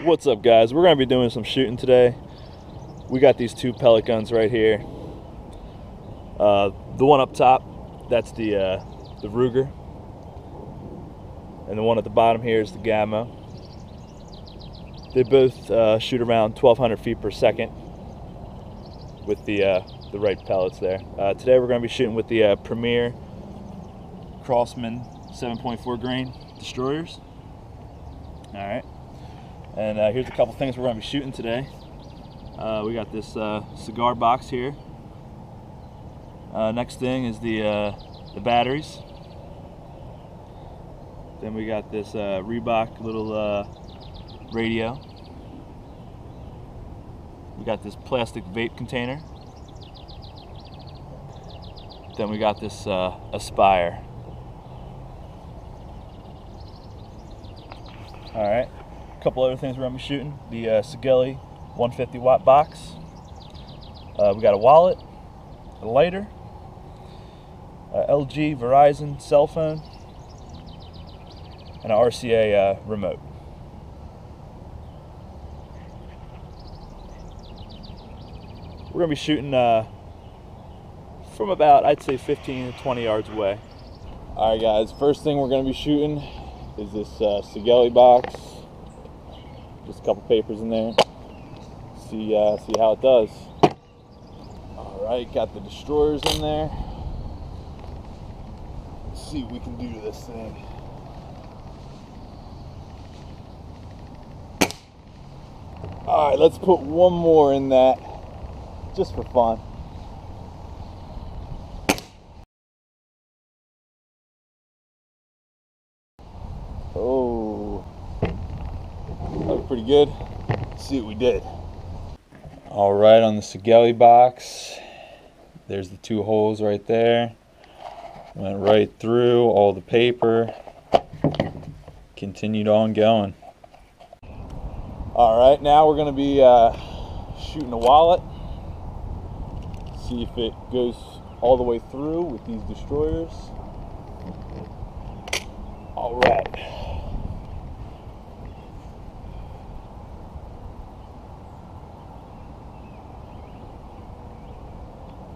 What's up, guys? We're going to be doing some shooting today. We got these two pellet guns right here. The one up top, that's the Ruger, and the one at the bottom here is the Gamo. They both shoot around 1,200 feet per second with the right pellets there. Today we're going to be shooting with the Premier Crosman 7.4 grain destroyers. All right. And here's a couple things we're going to be shooting today. We got this cigar box here. Next thing is the batteries. Then we got this Reebok little radio. We got this plastic vape container. Then we got this Aspire. All right. A couple other things we're going to be shooting. The Sigeli 150 watt box. We got a wallet, a lighter, LG Verizon cell phone, and an RCA remote. We're going to be shooting from about, I'd say, 15 to 20 yards away. All right, guys, first thing we're going to be shooting is this Sigeli box. Just a couple papers in there. See how it does. All right, got the destroyers in there. Let's see what we can do to this thing. All right, let's put one more in that, just for fun. Oh, that was pretty good. Let's see what we did. All right, on the Sigeli box, there's the two holes right there. Went right through all the paper. Continued on going. All right, now we're going to be shooting a wallet. See if it goes all the way through with these destroyers. All right.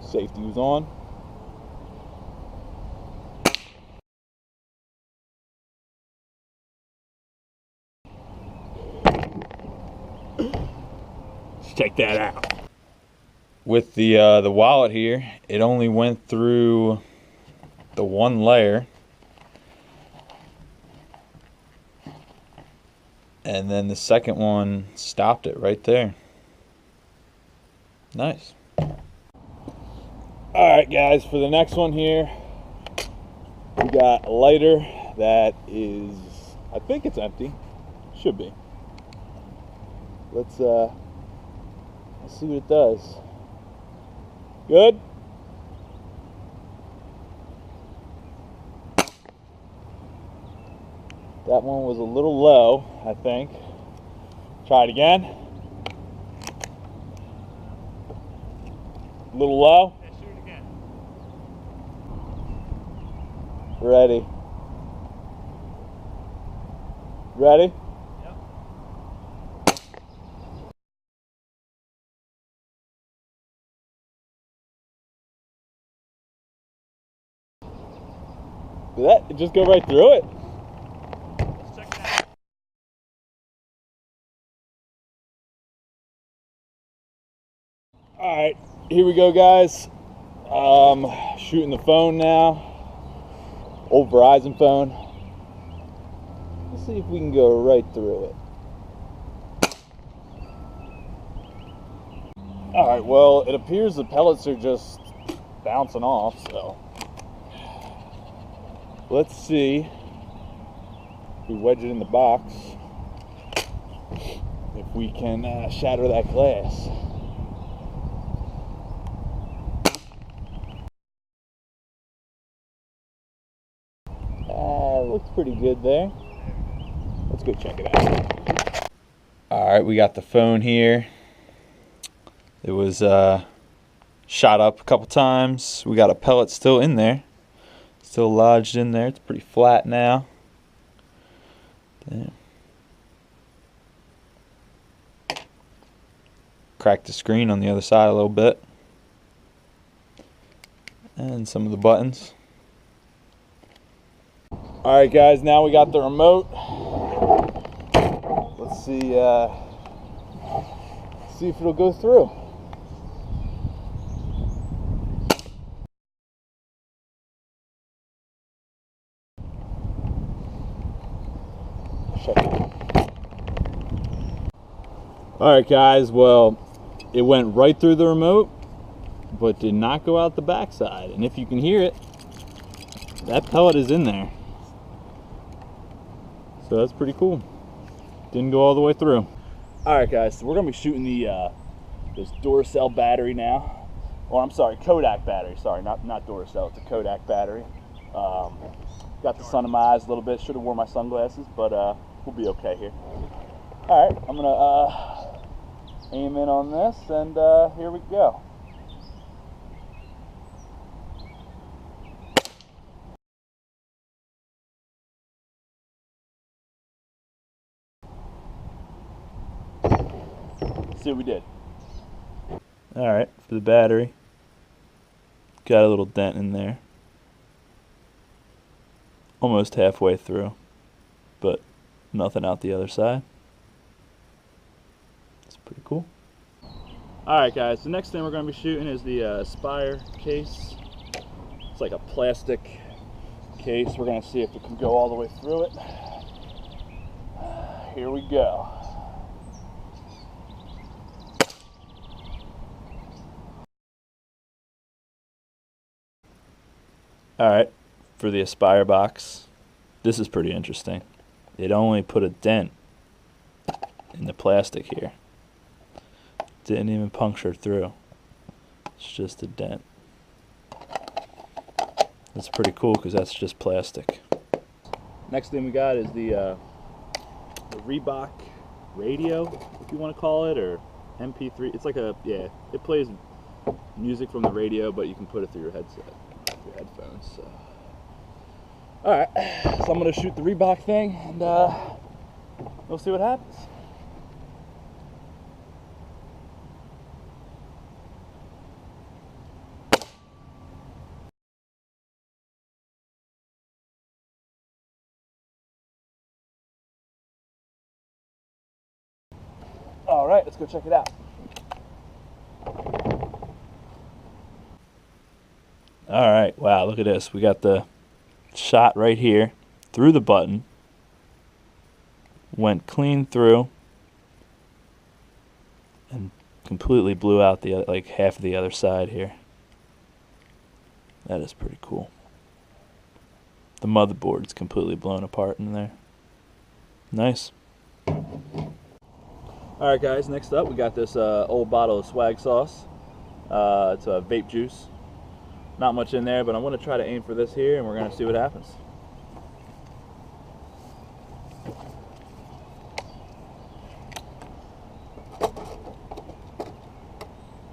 Safety was on. Let's check that out. With the wallet here, it only went through the one layer, and then the second one stopped it right there. Nice. All right, guys, for the next one here, we got a lighter that is, I think it's empty. Should be. Let's see what it does. Good? That one was a little low, I think. Try it again. A little low. Ready. Ready? Yep. Did that just go right through it? Let's check it out. All right, here we go, guys. Shooting the phone now. Old Verizon phone. Let's see if we can go right through it. All right, well, it appears the pellets are just bouncing off, so let's see if we wedge it in the box, if we can shatter that glass. Looks pretty good there. Let's go check it out. All right, we got the phone here. It was shot up a couple times. We got a pellet still in there, still lodged in there. It's pretty flat now. Damn. crack the screen on the other side a little bit. And some of the buttons. Alright guys, now we got the remote. Let's see if it'll go through. Alright guys, well, it went right through the remote, but did not go out the backside. And if you can hear it, that pellet is in there. So that's pretty cool. Didn't go all the way through. Alright guys, so we're going to be shooting the this Duracell battery now. Or I'm sorry, Kodak battery. Sorry, not Duracell, it's a Kodak battery. Got the sun in my eyes a little bit. Should have worn my sunglasses, but we'll be okay here. Alright, I'm going to aim in on this, and here we go. See what we did. Alright, for the battery, got a little dent in there. Almost halfway through, but nothing out the other side. It's pretty cool. Alright guys, the next thing we're going to be shooting is the Aspire case. It's like a plastic case. We're going to see if it can go all the way through it. Here we go. Alright, for the Aspire box, this is pretty interesting. It only put a dent in the plastic here. Didn't even puncture through. It's just a dent. That's pretty cool because that's just plastic. Next thing we got is the Reebok radio, if you want to call it, or MP3. It's like a, yeah, it plays music from the radio, but you can put it through your headset. Your headphones. So. Alright, so I'm going to shoot the Reebok thing, and we'll see what happens. Alright, let's go check it out. Alright, wow, look at this. We got the shot right here through the button. Went clean through and completely blew out the like half of the other side here. That is pretty cool. The motherboard's completely blown apart in there. Nice. Alright guys, next up we got this old bottle of swag sauce. It's a vape juice. Not much in there, but I'm going to try to aim for this here, and we're going to see what happens.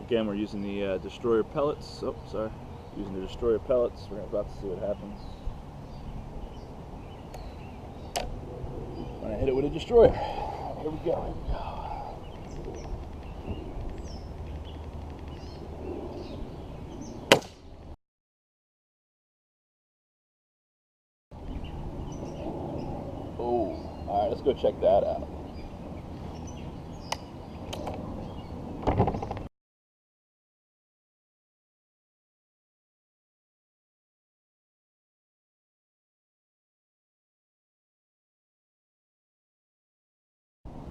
Again, we're using the Destroyer Pellets. Oh, sorry. Using the Destroyer Pellets. We're about to see what happens. I'm going to hit it with a Destroyer. Here we go, here we go. Alright, let's go check that out.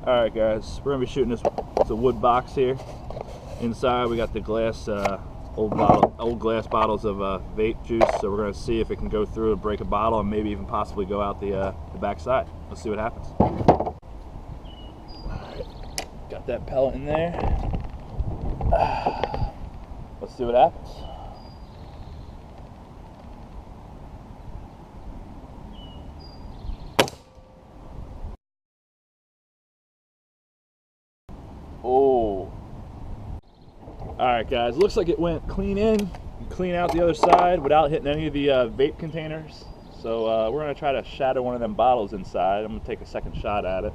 Alright guys, we're going to be shooting this. It's a wood box here. Inside we got the glass, old glass bottles of vape juice. So we're going to see if it can go through and break a bottle and maybe even possibly go out the back side. Let's see what happens. Alright, got that pellet in there. Let's see what happens. Oh. Alright guys, looks like it went clean in and clean out the other side without hitting any of the vape containers. So we're going to try to shatter one of them bottles inside. I'm going to take a second shot at it.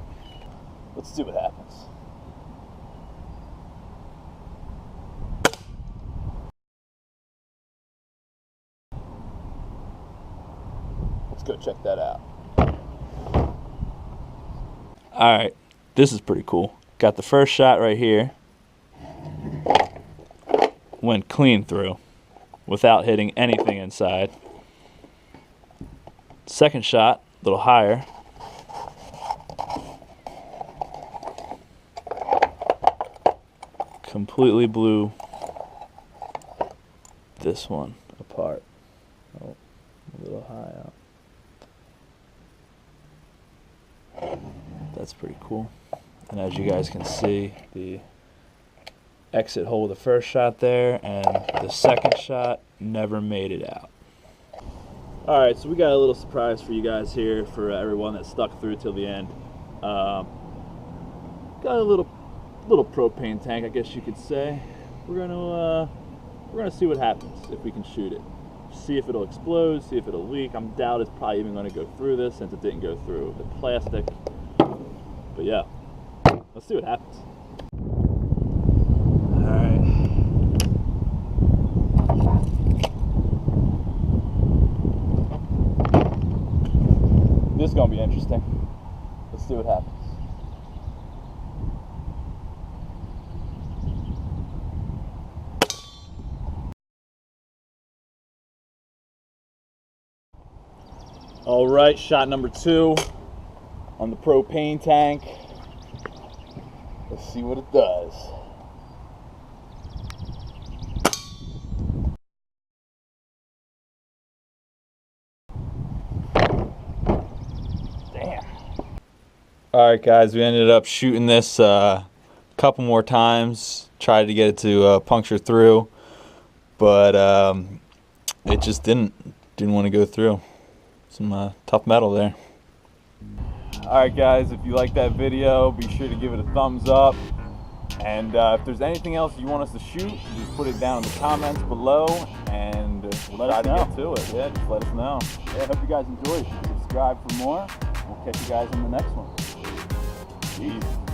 Let's see what happens. go check that out. All right, this is pretty cool. Got the first shot right here. Went clean through without hitting anything inside. Second shot, a little higher. Completely blew this one apart. Oh, a little high out. That's pretty cool. And as you guys can see, the exit hole of the first shot there and the second shot never made it out. All right, so we got a little surprise for you guys here, for everyone that stuck through till the end. Got a little propane tank, I guess you could say. We're gonna see what happens if we can shoot it. See if it'll explode, see if it'll leak. I doubt it's probably even gonna go through this, since it didn't go through the plastic. But yeah, let's see what happens. All right. This is gonna be interesting. Let's see what happens. All right, shot number 2 on the propane tank. Let's see what it does. Damn. All right, guys, we ended up shooting this a couple more times. Tried to get it to puncture through, but it just didn't want to go through. Some tough metal there. Alright guys, if you like that video, be sure to give it a thumbs up. And if there's anything else you want us to shoot, just put it down in the comments below and we'll try to get to it. Yeah, just let us know. Yeah, I hope you guys enjoyed. Subscribe for more. We'll catch you guys in the next one. Peace.